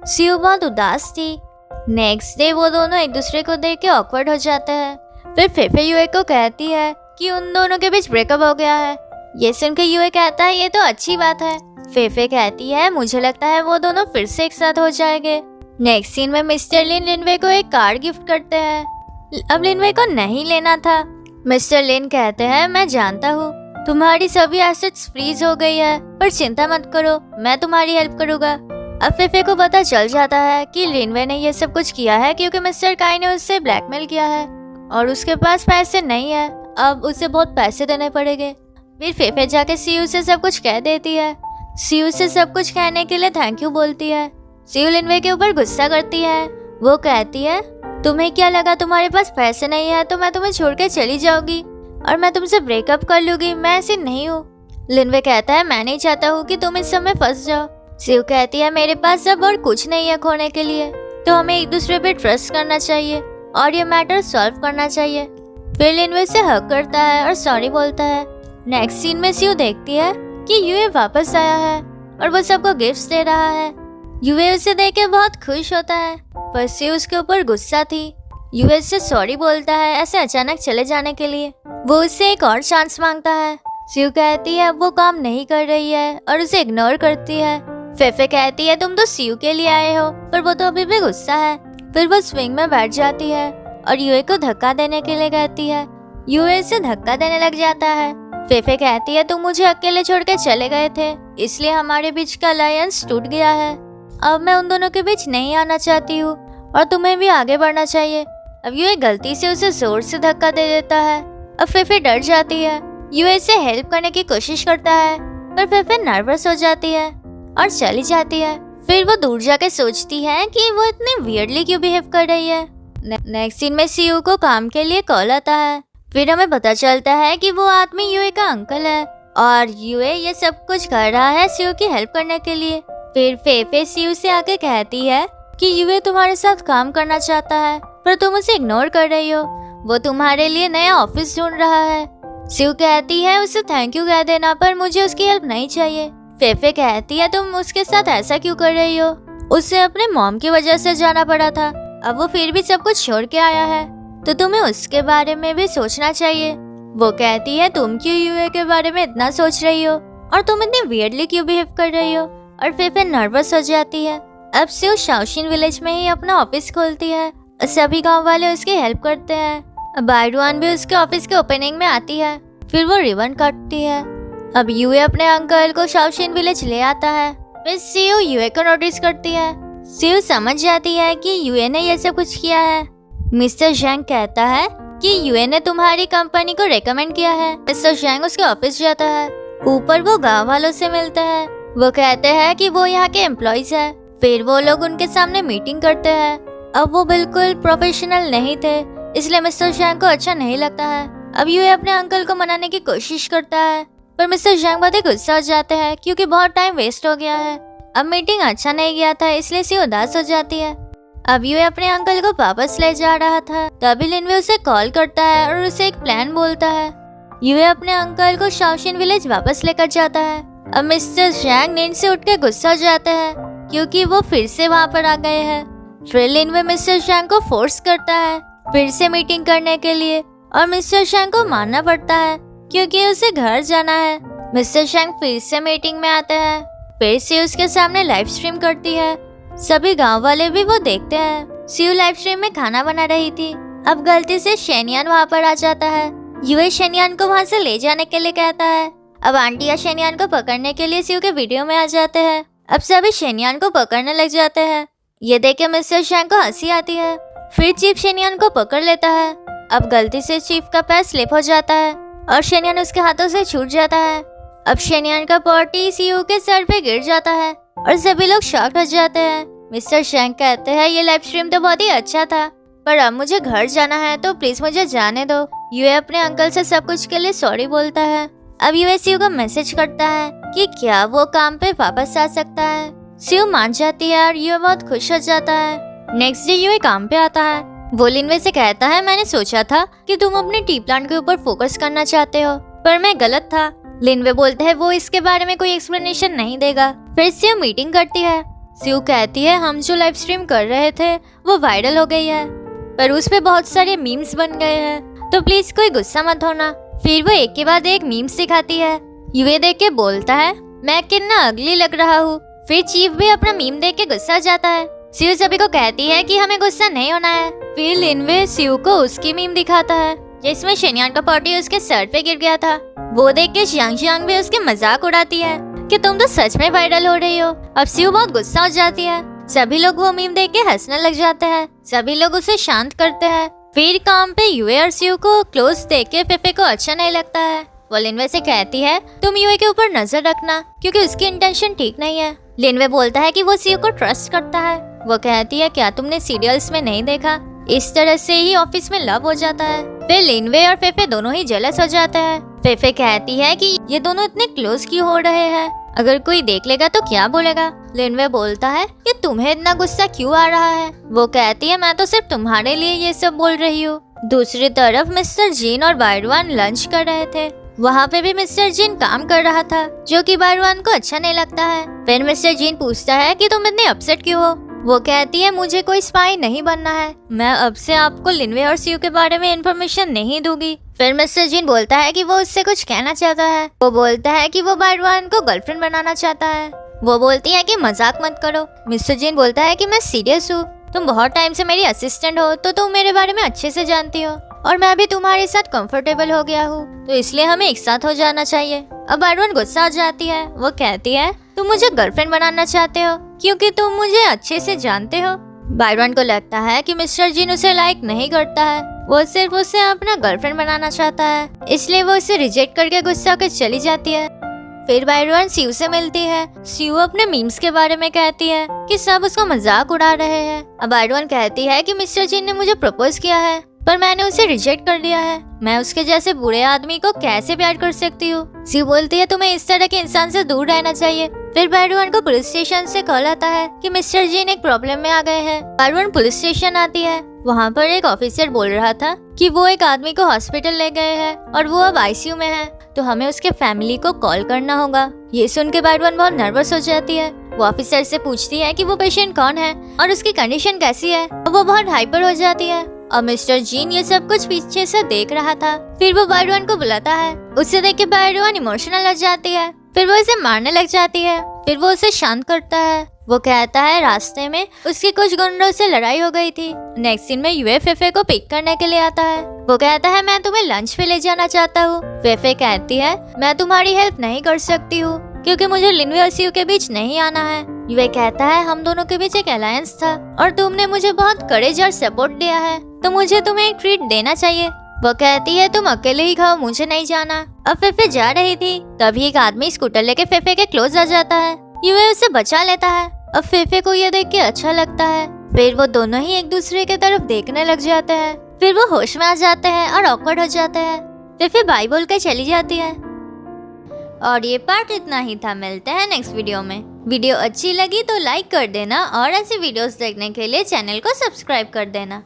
सियो बहुत उदास थी। नेक्स्ट डे वो दोनों एक दूसरे को देख के ऑकवर्ड हो जाते हैं। फिर फेफे यूए को कहती है कि उन दोनों के बीच ब्रेकअप हो गया है। ये सुन के यूए कहता है ये तो अच्छी बात है। फेफे कहती है मुझे लगता है वो दोनों फिर से एक साथ हो जाएंगे। नेक्स्ट सीन में मिस्टर लिन लिनवे को एक कार गिफ्ट करते हैं। अब लिनवे को नहीं लेना था। मिस्टर लिन कहते हैं मैं जानता हूँ तुम्हारी सभी एसेट्स फ्रीज हो गई है, पर चिंता मत करो, मैं तुम्हारी हेल्प करूँगा। अब फेफे को पता चल जाता है कि लिनवे ने ये सब कुछ किया है क्योंकि मिस्टर काई ने उससे ब्लैकमेल किया है और उसके पास पैसे नहीं है। अब उसे बहुत पैसे देने पड़ेंगे। फिर फेफे जाके सीयू से सब कुछ कह देती है। सीयू से सब कुछ कहने के लिए थैंक यू बोलती है। सीयू लिनवे के ऊपर गुस्सा करती है। वो कहती है तुम्हें क्या लगा तुम्हारे पास पैसे नहीं है तो मैं तुम्हें छोड़ के चली जाऊंगी और मैं तुमसे ब्रेकअप कर लूंगी। मैं ऐसी नहीं हूँ। लिनवे कहता है मैं नहीं चाहता हूँ कि तुम इस समय फंस जाओ। सीयू कहती है मेरे पास अब और कुछ नहीं है खोने के लिए, तो हमें एक दूसरे पे ट्रस्ट करना चाहिए और ये मैटर सॉल्व करना चाहिए। फिर लिनवे से हक करता है और सॉरी बोलता है। नेक्स्ट सीन में सीयू देखती है कि यूए वापस आया है और वो सबको गिफ्ट्स दे रहा है। यूए उसे देख के बहुत खुश होता है, पर सीयू उसके ऊपर गुस्सा थी। यूए से सॉरी बोलता है ऐसे अचानक चले जाने के लिए। वो उससे एक और चांस मांगता है। सीयू कहती है वो काम नहीं कर रही है और उसे इग्नोर करती है। फेफे कहती है तुम तो सीयू के लिए आए हो, पर वो तो अभी भी गुस्सा है। फिर वो स्विंग में बैठ जाती है और यूए को धक्का देने के लिए कहती है। यूए से धक्का देने लग जाता है। फेफे कहती है तुम मुझे अकेले छोड़ के चले गए थे, इसलिए हमारे बीच का अलायंस टूट गया है। अब मैं उन दोनों के बीच नहीं आना चाहती हूँ और तुम्हें भी आगे बढ़ना चाहिए। अब यूए गलती से उसे जोर से धक्का दे देता है। अब फेफे डर जाती है। यूए से हेल्प करने की कोशिश करता है, पर फेफे नर्वस हो जाती है और चली जाती है। फिर वो दूर जाके सोचती है कि वो इतनी वियर्डली क्यों बिहेव कर रही है। नेक्स्ट सीन में सीयू को काम के लिए कॉल आता है। फिर हमें पता चलता है कि वो आदमी यूए का अंकल है और यूए ये सब कुछ कर रहा है सीयू की हेल्प करने के लिए। फिर फेफे सीयू से आके कहती है कि यूए तुम्हारे साथ काम करना चाहता है, पर तुम उसे इग्नोर कर रही हो। वो तुम्हारे लिए नया ऑफिस ढूंढ रहा है। सीयू कहती है उसे थैंक यू कह देना, पर मुझे उसकी हेल्प नहीं चाहिए। फेफे कहती है तुम उसके साथ ऐसा क्यों कर रही हो, उसे अपने मॉम की वजह से जाना पड़ा था, अब वो फिर भी सब कुछ छोड़ के आया है, तो तुम्हें उसके बारे में भी सोचना चाहिए। वो कहती है तुम क्यों यूए के बारे में इतना सोच रही हो और तुम इतनी वियर्डली क्यों बिहेव कर रही हो। और फेफे नर्वस हो जाती है। अब से वो शाओशिन विलेज में ही अपना ऑफिस खोलती है। सभी गांव वाले उसकी हेल्प करते हैं। बाइडुआन भी उसके ऑफिस के ओपनिंग में आती है। फिर वो रिबन काटती है। अब यूए अपने अंकल को शाओशिन विलेज ले आता है। फिर सीयू यूए को नोटिस करती है। सीयू समझ जाती है कि यूए ने ये सब कुछ किया है। मिस्टर जैंग कहता है कि यूए ने तुम्हारी कंपनी को रेकमेंड किया है। मिस्टर जैंग उसके ऑफिस जाता है। ऊपर वो गांव वालों से मिलता है। वो कहते हैं कि वो यहाँ के एम्प्लॉइज है। फिर वो लोग उनके सामने मीटिंग करते हैं। अब वो बिल्कुल प्रोफेशनल नहीं थे, इसलिए मिस्टर जैंग को अच्छा नहीं लगता है। अब यूए अपने अंकल को मनाने की कोशिश करता है, पर मिस्टर जैंग बहुत गुस्सा हो जाते हैं क्योंकि बहुत टाइम वेस्ट हो गया है। अब मीटिंग अच्छा नहीं गया था, इसलिए सी उदास हो जाती है। अब यूए अपने अंकल को वापस ले जा रहा था, तभी लिनवे उसे कॉल करता है और उसे एक प्लान बोलता है। यूए अपने अंकल को शाओशिन विलेज वापस लेकर जाता है। अब मिस्टर जैंग नींद से उठ के गुस्सा हो जाते हैं क्योंकि वो फिर से वहाँ पर आ गए हैं। फिर लिनवे मिस्टर जैंग को फोर्स करता है फिर से मीटिंग करने के लिए और मिस्टर जैंग को मानना पड़ता है क्योंकि उसे घर जाना है। मिस्टर जैंग फिर से मीटिंग में आते हैं। फिर से उसके सामने लाइव स्ट्रीम करती है। सभी गांव वाले भी वो देखते हैं। सीयू लाइव स्ट्रीम में खाना बना रही थी। अब गलती से शेनियान वहाँ पर आ जाता है। यूए शेनियान को वहाँ से ले जाने के लिए कहता है। अब आंटिया शेनियान को पकड़ने के लिए सीयू के वीडियो में आ जाते हैं। अब सभी शेनियान को पकड़ने लग जाते हैं। ये देख के मिस्टर जैंग को हंसी आती है। फिर चीफ शेनियान को पकड़ लेता है। अब गलती से चीफ का पैर स्लिप हो जाता है और शेनियान उसके हाथों से छूट जाता है। अब शेनियान का पॉटी सीयू के सर पे गिर जाता है और सभी लोग शॉक्ड हो जाते हैं। मिस्टर जैंग कहते हैं ये लाइव स्ट्रीम तो बहुत ही अच्छा था, पर अब मुझे घर जाना है तो प्लीज मुझे जाने दो। यूए अपने अंकल से सब कुछ के लिए सॉरी बोलता है। अब यूए सीयू को मैसेज करता है कि क्या वो काम पे वापस आ सकता है। सीयू मान जाती है और यूए बहुत खुश हो जाता है। नेक्स्ट डे यूए काम पे आता है। वो लिनवे से कहता है मैंने सोचा था कि तुम अपने टी प्लांट के ऊपर फोकस करना चाहते हो, पर मैं गलत था। लिनवे बोलते हैं वो इसके बारे में कोई एक्सप्लेनेशन नहीं देगा। फिर सीयू मीटिंग करती है। सिउ कहती है हम जो लाइव स्ट्रीम कर रहे थे वो वायरल हो गई है, पर उस पे बहुत सारे मीम्स बन गए हैं, तो प्लीज कोई गुस्सा मत होना। फिर वो एक के बाद एक मीम्स दिखाती है। यूए देख के बोलता है मैं कितना अगली लग रहा हूँ। फिर चीफ भी अपना मीम देख के गुस्सा जाता है। सिउ सभी को कहती है कि हमें गुस्सा नहीं होना है। फिर लिनवे सिउ को उसकी मीम दिखाता है जिसमें शेन्यान का पॉटी उसके सर पे गिर गया था। वो देख के शियांग भी उसके मजाक उड़ाती है कि तुम तो सच में वायरल हो रही हो। अब सिउ बहुत गुस्सा हो जाती है। सभी लोग वो मीम देख के हंसने लग जाते हैं। सभी लोग उसे शांत करते हैं। फिर काम पे यूए और सिउ को क्लोज देख के फेफे को अच्छा नहीं लगता है। वो लिनवे से कहती है तुम यूए के ऊपर नजर रखना क्योंकि उसकी इंटेंशन ठीक नहीं है। लिनवे बोलता है कि वो सिउ को ट्रस्ट करता है। वो कहती है क्या तुमने सीरियल्स में नहीं देखा, इस तरह से ही ऑफिस में लव हो जाता है। फिर लिनवे और फेफे दोनों ही जेलस हो जाते हैं। फेफे कहती है कि ये दोनों इतने क्लोज क्यों हो रहे हैं, अगर कोई देख लेगा तो क्या बोलेगा। लिनवे बोलता है कि तुम्हें इतना गुस्सा क्यों आ रहा है। वो कहती है मैं तो सिर्फ तुम्हारे लिए ये सब बोल रही हूँ। दूसरी तरफ मिस्टर जीन और बायरवान लंच कर रहे थे। वहाँ पे भी मिस्टर जीन काम कर रहा था जो कि बायरवान को अच्छा नहीं लगता है। फिर मिस्टर जीन पूछता है कि तुम इतने अपसेट क्यों हो। वो कहती है मुझे कोई स्पाई नहीं बनना है, मैं अब से आपको लिनवे और सिउ के बारे में इंफॉर्मेशन नहीं दूंगी। फिर मिस्टर जीन बोलता है कि वो उससे कुछ कहना चाहता है। वो बोलता है कि वो बायरवान को गर्लफ्रेंड बनाना चाहता है। वो बोलती है कि मजाक मत करो। मिस्टर जीन बोलता है कि मैं सीरियस हूँ, तुम बहुत टाइम से मेरी असिस्टेंट हो तो तुम मेरे बारे में अच्छे से जानती हो और मैं भी तुम्हारे साथ कंफर्टेबल हो गया हूँ, तो इसलिए हमें एक साथ हो जाना चाहिए। अब बायरवान गुस्सा हो जाती है। वो कहती है तुम मुझे गर्लफ्रेंड बनाना चाहते हो क्योंकि तुम मुझे अच्छे से जानते हो। बायरवान को लगता है कि मिस्टर जीन उसे लाइक नहीं करता है, वो सिर्फ उसे अपना गर्लफ्रेंड बनाना चाहता है, इसलिए वो उसे रिजेक्ट करके गुस्सा होकर चली जाती है। फिर बायरवान सिउ से मिलती है। सिउ अपने मीम्स के बारे में कहती है कि सब उसका मजाक उड़ा रहे हैं। अब बायरवान कहती है कि मिस्टर जीन ने मुझे प्रपोज किया है पर मैंने उसे रिजेक्ट कर दिया है, मैं उसके जैसे बुरे आदमी को कैसे प्यार कर सकती हूँ। सिउ बोलती है तुम्हें इस तरह के इंसान से दूर रहना चाहिए। फिर बायरवान को पुलिस स्टेशन से कॉल आता है कि मिस्टर जीन एक प्रॉब्लम में आ गए हैं। बायरवान पुलिस स्टेशन आती है। वहाँ पर एक ऑफिसर बोल रहा था कि वो एक आदमी को हॉस्पिटल ले गए हैं और वो अब आईसीयू में है, तो हमें उसके फैमिली को कॉल करना होगा। ये सुन के बायरवान बहुत नर्वस हो जाती है। वो ऑफिसर से पूछती है कि वो पेशेंट कौन है और उसकी कंडीशन कैसी है। वो बहुत हाइपर हो जाती है और मिस्टर जीन ये सब कुछ पीछे से देख रहा था। फिर वो बायरवान को बुलाता है। उसे देख के बायरवान इमोशनल हो जाती है। फिर वो उसे मारने लग जाती है। फिर वो उसे शांत करता है। वो कहता है रास्ते में उसकी कुछ गुंडों से लड़ाई हो गई थी। नेक्स्ट सीन में यूए फेफे को पिक करने के लिए आता है। वो कहता है मैं तुम्हें लंच पे ले जाना चाहता हूँ। फेफे कहती है मैं तुम्हारी हेल्प नहीं कर सकती हूँ क्योंकि मुझे लिनवे और सिउ के बीच नहीं आना है। यूए कहता है हम दोनों के बीच एक अलायंस था और तुमने मुझे बहुत करेज और सपोर्ट दिया है, तो मुझे तुम्हें एक ट्रीट देना चाहिए। वो कहती है तुम अकेले ही खाओ, मुझे नहीं जाना। अब फेफे जा रही थी तभी एक आदमी स्कूटर लेके फेफे के क्लोज आ जाता है। यूए उसे बचा लेता है। अब फेफे को ये देख के अच्छा लगता है। फिर वो दोनों ही एक दूसरे की तरफ देखने लग जाते हैं। फिर वो होश में आ जाते हैं और ऑकवर्ड हो जाते हैं। फेफे बाय बोल के चली जाती है। और ये पार्ट इतना ही था। मिलते हैं नेक्स्ट वीडियो में। वीडियो अच्छी लगी तो लाइक कर देना और ऐसी वीडियोस देखने के लिए चैनल को सब्सक्राइब कर देना।